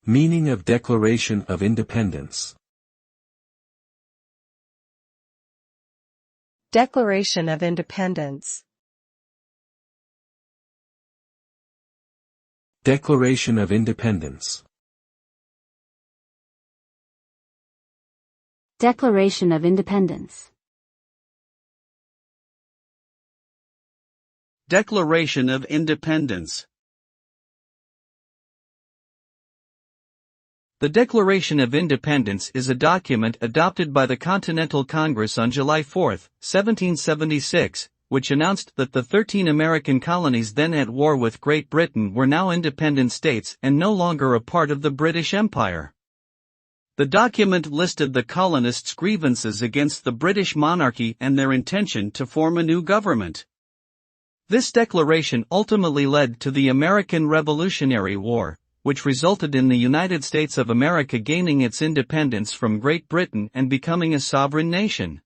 Meaning of Declaration of Independence. Declaration of Independence. Declaration of Independence. Declaration of Independence. Declaration of Independence. The Declaration of Independence is a document adopted by the Continental Congress on July 4, 1776, which announced that the 13 American colonies then at war with Great Britain were now independent states and no longer a part of the British Empire. The document listed the colonists' grievances against the British monarchy and their intention to form a new government. This declaration ultimately led to the American Revolutionary War, which resulted in the United States of America gaining its independence from Great Britain and becoming a sovereign nation.